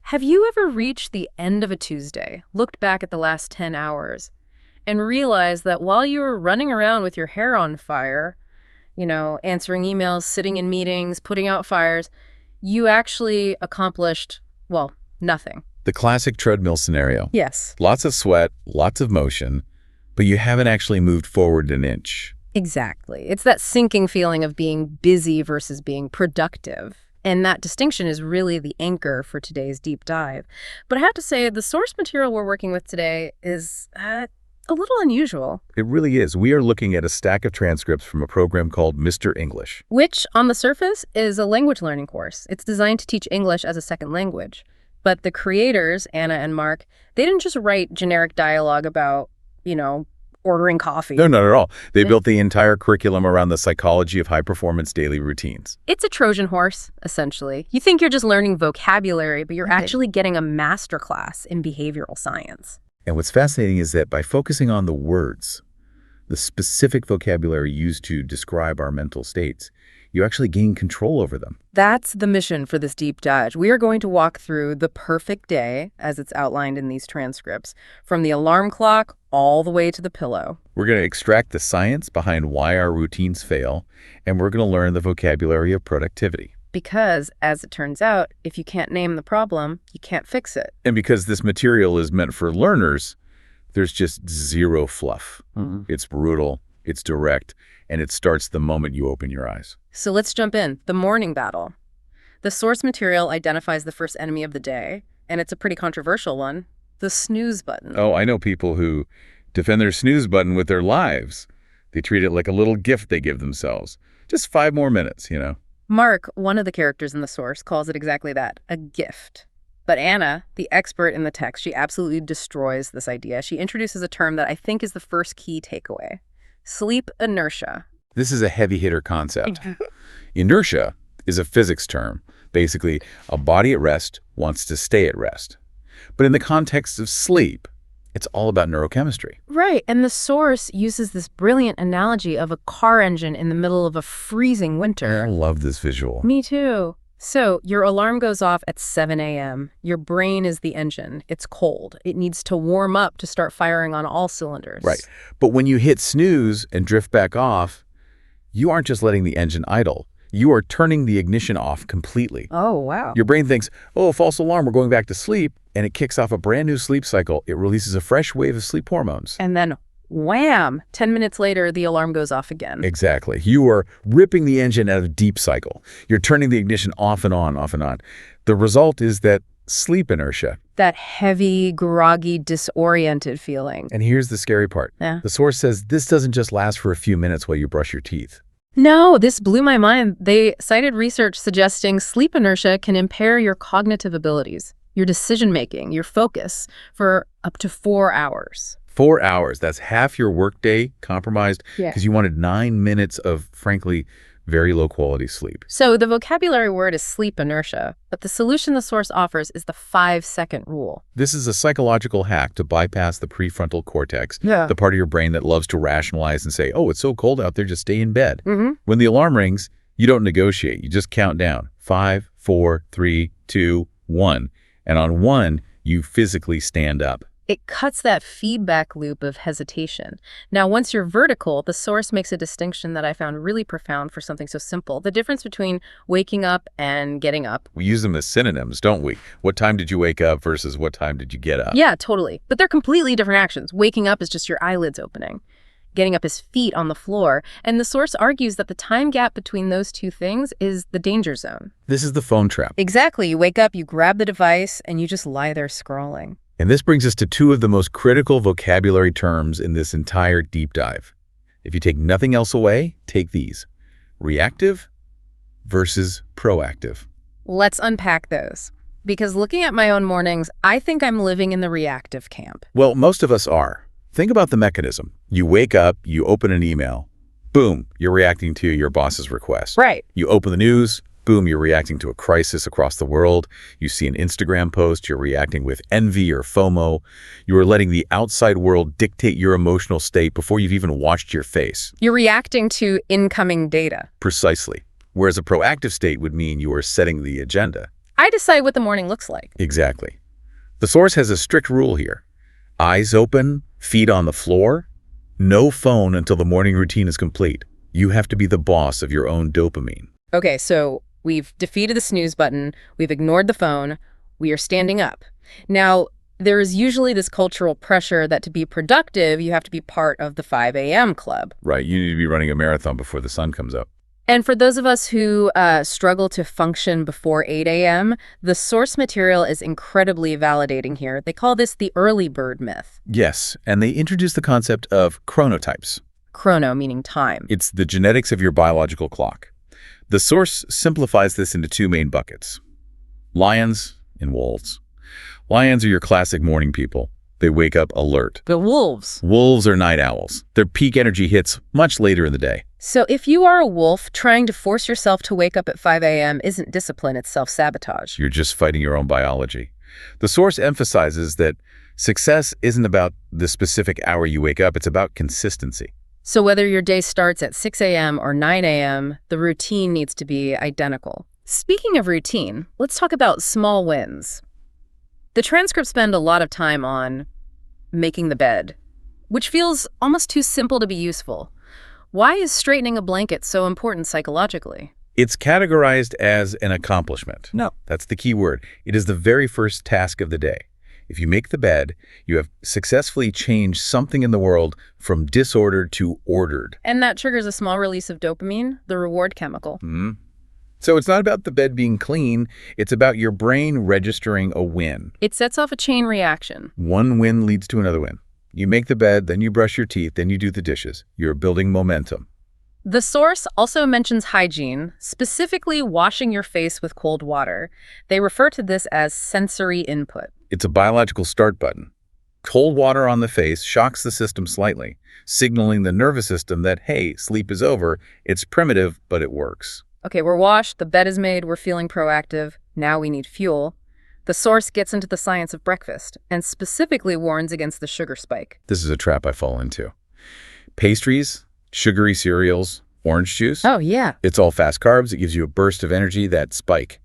Have you ever reached the end of a Tuesday, looked back at the last 10 hours, and realized that while you were running around with your hair on fire, answering emails, sitting in meetings, putting out fires, you actually accomplished, well, nothing? The classic treadmill scenario. Yes. Lots of sweat, lots of motion, but you haven't actually moved forward an inch. Exactly. It's that sinking feeling of being busy versus being productive. And that distinction is really the anchor for today's deep dive. But I have to say, the source material we're working with today is a little unusual. It really is. We are looking at a stack of transcripts from a program called Mr. English. Which, on the surface, is a language learning course. It's designed to teach English as a second language. But the creators, Anna and Mark, they didn't just write generic dialogue about, ordering coffee. No, not at all. They built the entire curriculum around the psychology of high-performance daily routines. It's a Trojan horse, essentially. You think you're just learning vocabulary, but you're actually getting a masterclass in behavioral science. And what's fascinating is that by focusing on the words, the specific vocabulary used to describe our mental states, you actually gain control over them. That's the mission for this deep dive. We are going to walk through the perfect day, as it's outlined in these transcripts, from the alarm clock all the way to the pillow. We're going to extract the science behind why our routines fail, and we're going to learn the vocabulary of productivity. Because, as it turns out, if you can't name the problem, you can't fix it. And because this material is meant for learners, there's just zero fluff. It's brutal, it's direct, and it starts the moment you open your eyes. So let's jump in. The morning battle. The source material identifies the first enemy of the day, and it's a pretty controversial one, the snooze button. Oh, I know people who defend their snooze button with their lives. They treat it like a little gift they give themselves. Just 5 more minutes, Mark, one of the characters in the source, calls it exactly that, a gift. But Anna, the expert in the text, she absolutely destroys this idea. She introduces a term that I think is the first key takeaway: sleep inertia. This is a heavy-hitter concept. Inertia is a physics term. Basically, a body at rest wants to stay at rest. But in the context of sleep, it's all about neurochemistry. Right, and the source uses this brilliant analogy of a car engine in the middle of a freezing winter. I love this visual. Me too. So, your alarm goes off at 7 a.m. Your brain is the engine. It's cold. It needs to warm up to start firing on all cylinders. Right. But when you hit snooze and drift back off, you aren't just letting the engine idle. You are turning the ignition off completely. Oh, wow. Your brain thinks, oh, false alarm, we're going back to sleep, and it kicks off a brand new sleep cycle. It releases a fresh wave of sleep hormones. And then, wham! 10 minutes later, the alarm goes off again. Exactly. You are ripping the engine out of deep cycle. You're turning the ignition off and on, off and on. The result is that sleep inertia. That heavy, groggy, disoriented feeling. And here's the scary part. Yeah. The source says this doesn't just last for a few minutes while you brush your teeth. No, this blew my mind. They cited research suggesting sleep inertia can impair your cognitive abilities, your decision-making, your focus for up to 4 hours. 4 hours. That's half your workday compromised because you wanted 9 minutes of, frankly, very low-quality sleep. So the vocabulary word is sleep inertia, but the solution the source offers is the 5-second rule. This is a psychological hack to bypass the prefrontal cortex, the part of your brain that loves to rationalize and say, oh, it's so cold out there, just stay in bed. When the alarm rings, you don't negotiate. You just count down. 5, 4, 3, 2, 1. And on 1, you physically stand up. It cuts that feedback loop of hesitation. Now, once you're vertical, the source makes a distinction that I found really profound for something so simple. The difference between waking up and getting up. We use them as synonyms, don't we? What time did you wake up versus what time did you get up? Yeah, totally. But they're completely different actions. Waking up is just your eyelids opening. Getting up is feet on the floor. And the source argues that the time gap between those two things is the danger zone. This is the phone trap. Exactly. You wake up, you grab the device, and you just lie there scrolling. And this brings us to 2 of the most critical vocabulary terms in this entire deep dive. If you take nothing else away, take these: reactive versus proactive. Let's unpack those. Because looking at my own mornings, I think I'm living in the reactive camp. Well, most of us are. Think about the mechanism. You wake up, you open an email, boom, you're reacting to your boss's request. Right. You open the news, boom, you're reacting to a crisis across the world. You see an Instagram post, you're reacting with envy or FOMO. You are letting the outside world dictate your emotional state before you've even washed your face. You're reacting to incoming data. Precisely. Whereas a proactive state would mean you are setting the agenda. I decide what the morning looks like. Exactly. The source has a strict rule here. Eyes open, feet on the floor, no phone until the morning routine is complete. You have to be the boss of your own dopamine. Okay, so we've defeated the snooze button, we've ignored the phone, we are standing up. Now, there is usually this cultural pressure that to be productive, you have to be part of the 5 a.m. club. Right, you need to be running a marathon before the sun comes up. And for those of us who struggle to function before 8 a.m., the source material is incredibly validating here. They call this the early bird myth. Yes, and they introduce the concept of chronotypes. Chrono meaning time. It's the genetics of your biological clock. The source simplifies this into two main buckets: lions and wolves. Lions are your classic morning people. They wake up alert. But wolves? Wolves are night owls. Their peak energy hits much later in the day. So if you are a wolf, trying to force yourself to wake up at 5 a.m. isn't discipline, it's self-sabotage. You're just fighting your own biology. The source emphasizes that success isn't about the specific hour you wake up, it's about consistency. So whether your day starts at 6 a.m. or 9 a.m., the routine needs to be identical. Speaking of routine, let's talk about small wins. The transcripts spend a lot of time on making the bed, which feels almost too simple to be useful. Why is straightening a blanket so important psychologically? It's categorized as an accomplishment. No. That's the key word. It is the very first task of the day. If you make the bed, you have successfully changed something in the world from disordered to ordered. And that triggers a small release of dopamine, the reward chemical. So it's not about the bed being clean, it's about your brain registering a win. It sets off a chain reaction. One win leads to another win. You make the bed, then you brush your teeth, then you do the dishes. You're building momentum. The source also mentions hygiene, specifically washing your face with cold water. They refer to this as sensory input. It's a biological start button. Cold water on the face shocks the system slightly, signaling the nervous system that, hey, sleep is over. It's primitive, but it works. Okay, we're washed, the bed is made, we're feeling proactive. Now we need fuel. The source gets into the science of breakfast and specifically warns against the sugar spike. This is a trap I fall into. Pastries, sugary cereals, orange juice. Oh, yeah. It's all fast carbs. It gives you a burst of energy, that spike.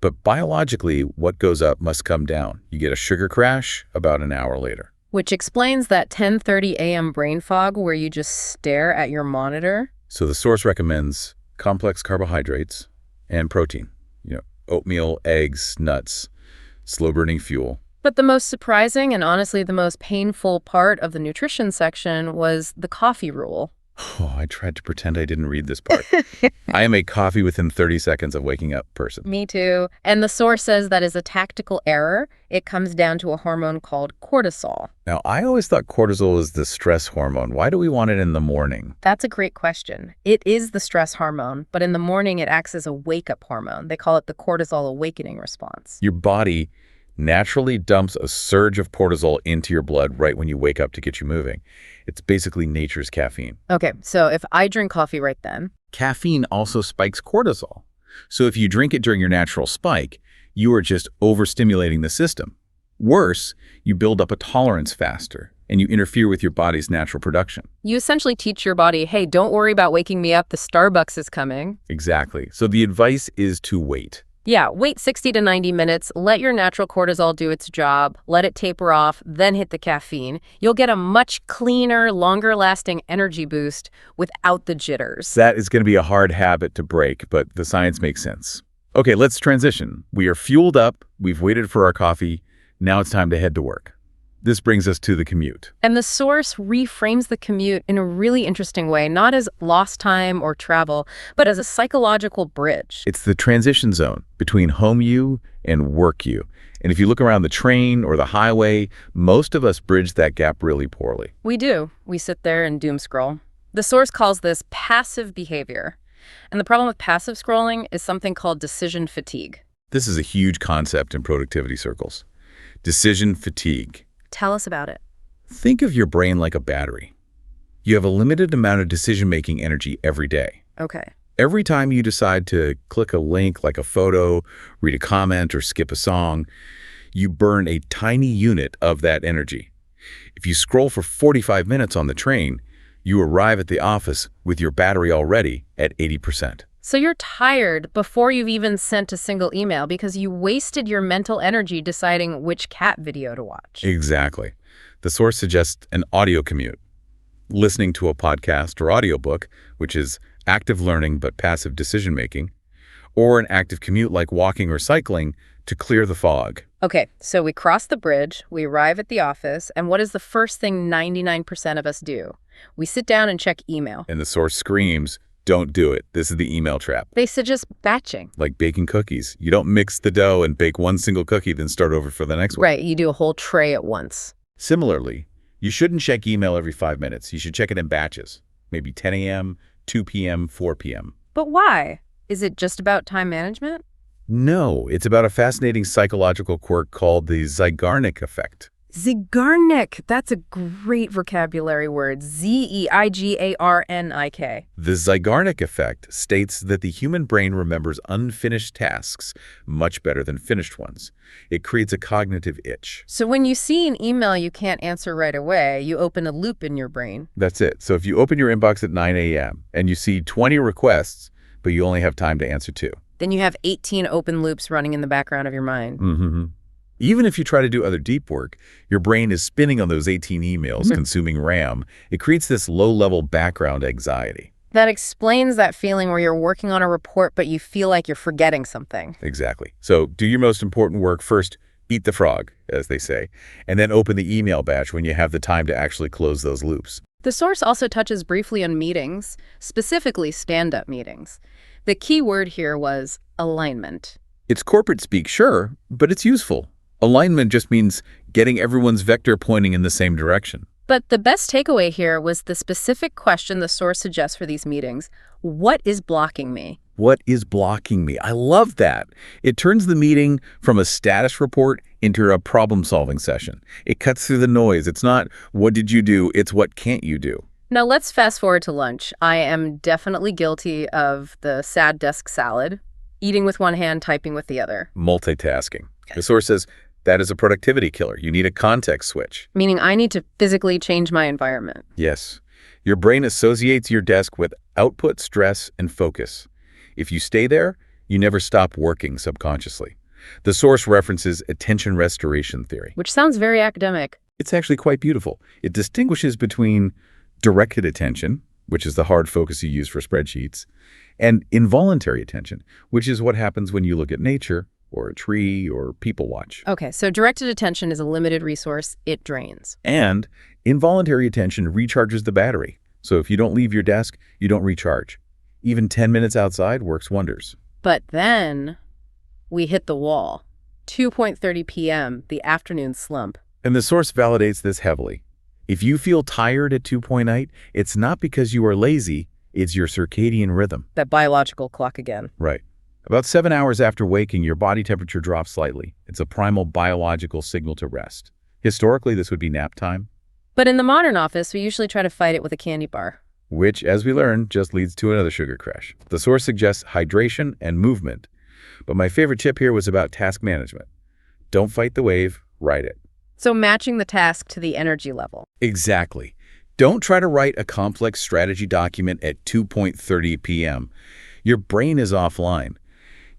But biologically, what goes up must come down. You get a sugar crash about an hour later. Which explains that 10:30 a.m. brain fog where you just stare at your monitor. So the source recommends complex carbohydrates and protein. Oatmeal, eggs, nuts, slow-burning fuel. But the most surprising and honestly the most painful part of the nutrition section was the coffee rule. Oh, I tried to pretend I didn't read this part. I am a coffee within 30 seconds of waking up person. Me too. And the source says that is a tactical error. It comes down to a hormone called cortisol. Now, I always thought cortisol was the stress hormone. Why do we want it in the morning? That's a great question. It is the stress hormone, but in the morning it acts as a wake-up hormone. They call it the cortisol awakening response. Your body naturally dumps a surge of cortisol into your blood right when you wake up to get you moving. It's basically nature's caffeine. Okay, so if I drink coffee right then. Caffeine also spikes cortisol. So if you drink it during your natural spike, you are just overstimulating the system. Worse, you build up a tolerance faster and you interfere with your body's natural production. You essentially teach your body, hey, don't worry about waking me up, the Starbucks is coming. Exactly. So the advice is to wait. Yeah, wait 60 to 90 minutes, let your natural cortisol do its job, let it taper off, then hit the caffeine. You'll get a much cleaner, longer-lasting energy boost without the jitters. That is going to be a hard habit to break, but the science makes sense. Okay, let's transition. We are fueled up, we've waited for our coffee, now it's time to head to work. This brings us to the commute. And the source reframes the commute in a really interesting way, not as lost time or travel, but as a psychological bridge. It's the transition zone between home you and work you. And if you look around the train or the highway, most of us bridge that gap really poorly. We do. We sit there and doom scroll. The source calls this passive behavior. And the problem with passive scrolling is something called decision fatigue. This is a huge concept in productivity circles. Decision fatigue. Tell us about it. Think of your brain like a battery. You have a limited amount of decision-making energy every day. Okay. Every time you decide to click a link like a photo, read a comment, or skip a song, you burn a tiny unit of that energy. If you scroll for 45 minutes on the train, you arrive at the office with your battery already at 80%. So you're tired before you've even sent a single email because you wasted your mental energy deciding which cat video to watch. Exactly. The source suggests an audio commute, listening to a podcast or audiobook, which is active learning but passive decision-making, or an active commute like walking or cycling to clear the fog. Okay, so we cross the bridge, we arrive at the office, and what is the first thing 99% of us do? We sit down and check email. And the source screams, don't do it. This is the email trap. They suggest batching. Like baking cookies. You don't mix the dough and bake one single cookie, then start over for the next one. Right, you do a whole tray at once. Similarly, you shouldn't check email every 5 minutes. You should check it in batches, maybe 10 a.m., 2 p.m., 4 p.m. But why? Is it just about time management? No, it's about a fascinating psychological quirk called the Zeigarnik effect. Zeigarnik. That's a great vocabulary word. Zeigarnik. The Zeigarnik effect states that the human brain remembers unfinished tasks much better than finished ones. It creates a cognitive itch. So when you see an email you can't answer right away, you open a loop in your brain. That's it. So if you open your inbox at 9 a.m. and you see 20 requests, but you only have time to answer 2. Then you have 18 open loops running in the background of your mind. Mm-hmm. Even if you try to do other deep work, your brain is spinning on those 18 emails, consuming RAM. It creates this low-level background anxiety. That explains that feeling where you're working on a report, but you feel like you're forgetting something. Exactly. So do your most important work first, eat the frog, as they say, and then open the email batch when you have the time to actually close those loops. The source also touches briefly on meetings, specifically stand-up meetings. The key word here was alignment. It's corporate speak, sure, but it's useful. Alignment just means getting everyone's vector pointing in the same direction. But the best takeaway here was the specific question the source suggests for these meetings. What is blocking me? What is blocking me? I love that. It turns the meeting from a status report into a problem-solving session. It cuts through the noise. It's not, what did you do? It's what can't you do? Now let's fast forward to lunch. I am definitely guilty of the sad desk salad, eating with one hand, typing with the other. Multitasking. The source says, that is a productivity killer. You need a context switch. Meaning I need to physically change my environment. Yes. Your brain associates your desk with output, stress, and focus. If you stay there, you never stop working subconsciously. The source references attention restoration theory. Which sounds very academic. It's actually quite beautiful. It distinguishes between directed attention, which is the hard focus you use for spreadsheets, and involuntary attention, which is what happens when you look at nature or a tree or people watch. Okay, so directed attention is a limited resource. It drains. And involuntary attention recharges the battery. So if you don't leave your desk, you don't recharge. Even 10 minutes outside works wonders. But then we hit the wall. 2:30 p.m., the afternoon slump. And the source validates this heavily. If you feel tired at 2:08, it's not because you are lazy, it's your circadian rhythm. That biological clock again. Right. About 7 hours after waking, your body temperature drops slightly. It's a primal biological signal to rest. Historically, this would be nap time. But in the modern office, we usually try to fight it with a candy bar. Which, as we learn, just leads to another sugar crash. The source suggests hydration and movement. But my favorite tip here was about task management. Don't fight the wave, ride it. So matching the task to the energy level. Exactly. Don't try to write a complex strategy document at 2:30 p.m. Your brain is offline.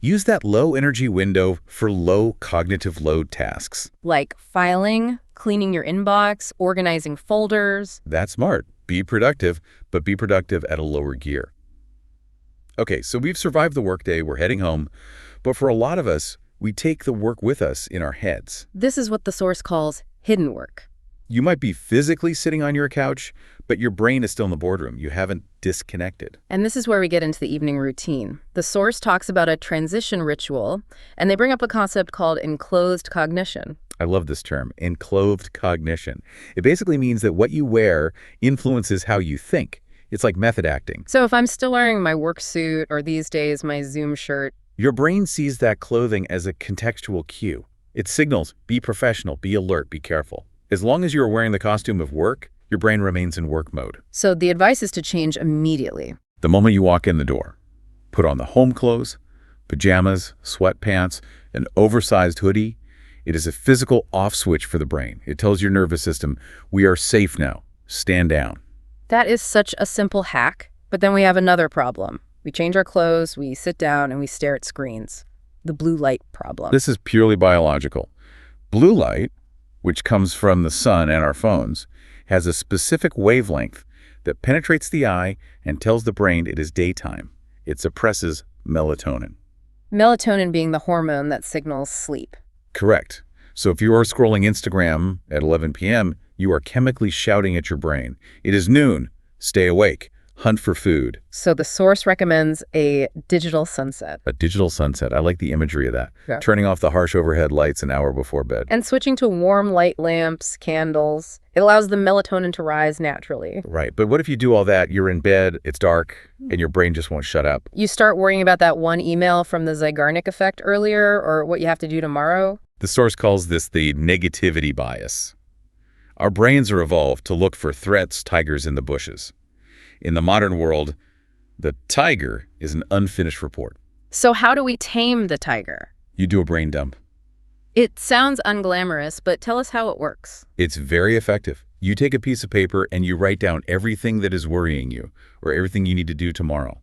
Use that low energy window for low cognitive load tasks. Like filing, cleaning your inbox, organizing folders. That's smart. Be productive, but be productive at a lower gear. Okay, so we've survived the workday, we're heading home, but for a lot of us, we take the work with us in our heads. This is what the source calls hidden work. You might be physically sitting on your couch, but your brain is still in the boardroom. You haven't disconnected. And this is where we get into the evening routine. The source talks about a transition ritual, and they bring up a concept called enclosed cognition. I love this term, enclosed cognition. It basically means that what you wear influences how you think. It's like method acting. So if I'm still wearing my work suit, or these days my Zoom shirt, your brain sees that clothing as a contextual cue. It signals, be professional, be alert, be careful. As long as you're wearing the costume of work, your brain remains in work mode. So the advice is to change immediately. The moment you walk in the door, put on the home clothes, pajamas, sweatpants, an oversized hoodie. It is a physical off switch for the brain. It tells your nervous system, we are safe now. Stand down. That is such a simple hack, but then we have another problem. We change our clothes, we sit down, and we stare at screens. The blue light problem. This is purely biological. Blue light, which comes from the sun and our phones, has a specific wavelength that penetrates the eye and tells the brain it is daytime. It suppresses melatonin. Melatonin being the hormone that signals sleep. Correct. So if you are scrolling Instagram at 11 p.m., you are chemically shouting at your brain. It is noon. Stay awake. Hunt for food. So the source recommends a digital sunset. A digital sunset. I like the imagery of that. Yeah. Turning off the harsh overhead lights an hour before bed. And switching to warm light lamps, candles. It allows the melatonin to rise naturally. Right. But what if you do all that, you're in bed, it's dark, and your brain just won't shut up? You start worrying about that one email from the Zeigarnik effect earlier or what you have to do tomorrow. The source calls this the negativity bias. Our brains are evolved to look for threats, tigers in the bushes. In the modern world, the tiger is an unfinished report. So how do we tame the tiger? You do a brain dump. It sounds unglamorous, but tell us how it works. It's very effective. You take a piece of paper and you write down everything that is worrying you or everything you need to do tomorrow.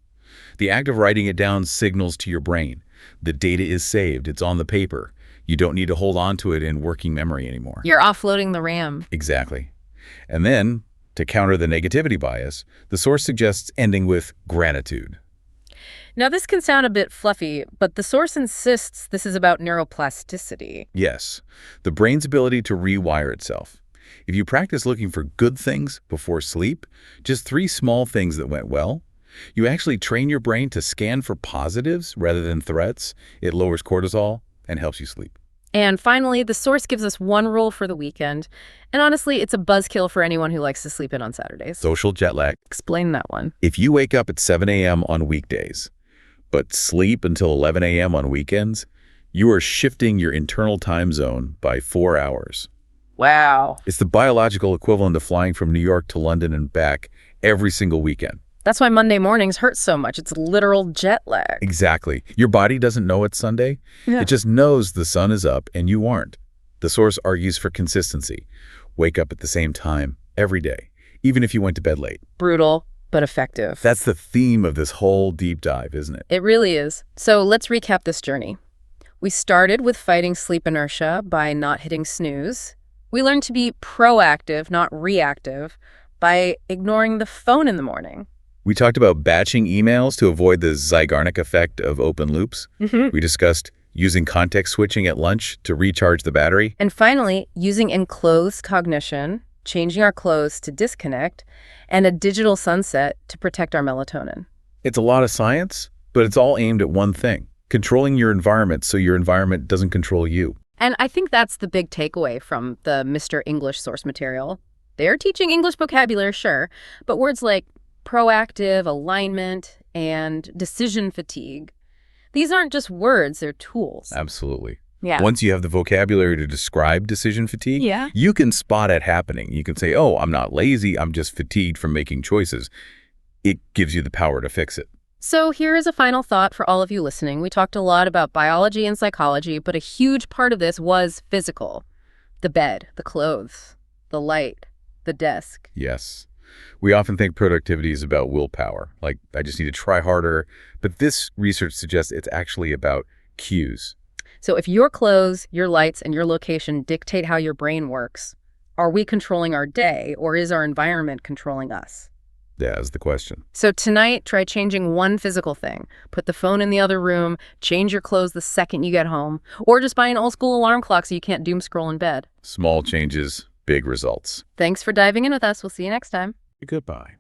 The act of writing it down signals to your brain. The data is saved. It's on the paper. You don't need to hold on to it in working memory anymore. You're offloading the RAM. Exactly. And then, to counter the negativity bias, the source suggests ending with gratitude. Now, this can sound a bit fluffy, but the source insists this is about neuroplasticity. Yes, the brain's ability to rewire itself. If you practice looking for good things before sleep, just 3 small things that went well, you actually train your brain to scan for positives rather than threats. It lowers cortisol and helps you sleep. And finally, the source gives us one rule for the weekend. And honestly, it's a buzzkill for anyone who likes to sleep in on Saturdays. Social jet lag. Explain that one. If you wake up at 7 a.m. on weekdays, but sleep until 11 a.m. on weekends, you are shifting your internal time zone by 4 hours. Wow. It's the biological equivalent of flying from New York to London and back every single weekend. That's why Monday mornings hurt so much. It's literal jet lag. Exactly. Your body doesn't know it's Sunday. Yeah. It just knows the sun is up and you aren't. The source argues for consistency. Wake up at the same time every day, even if you went to bed late. Brutal, but effective. That's the theme of this whole deep dive, isn't it? It really is. So let's recap this journey. We started with fighting sleep inertia by not hitting snooze. We learned to be proactive, not reactive, by ignoring the phone in the morning. We talked about batching emails to avoid the Zeigarnik effect of open loops. We discussed using context switching at lunch to recharge the battery. And finally, using enclosed cognition, changing our clothes to disconnect, and a digital sunset to protect our melatonin. It's a lot of science, but it's all aimed at one thing: controlling your environment so your environment doesn't control you. And I think that's the big takeaway from the Mr. English source material. They're teaching English vocabulary, sure, but words like proactive, alignment, and decision fatigue, these aren't just words, they're tools. Absolutely. Yeah. Once you have the vocabulary to describe decision fatigue, you can spot it happening. You can say, oh, I'm not lazy, I'm just fatigued from making choices. It gives you the power to fix it. So here is a final thought for all of you listening. We talked a lot about biology and psychology, but a huge part of this was physical. The bed, the clothes, the light, the desk. Yes. We often think productivity is about willpower, like I just need to try harder. But this research suggests it's actually about cues. So if your clothes, your lights, and your location dictate how your brain works, are we controlling our day, or is our environment controlling us? Yeah, is the question. So tonight, try changing one physical thing. Put the phone in the other room, change your clothes the second you get home, or just buy an old school alarm clock so you can't doom scroll in bed. Small changes, big results. Thanks for diving in with us. We'll see you next time. Goodbye.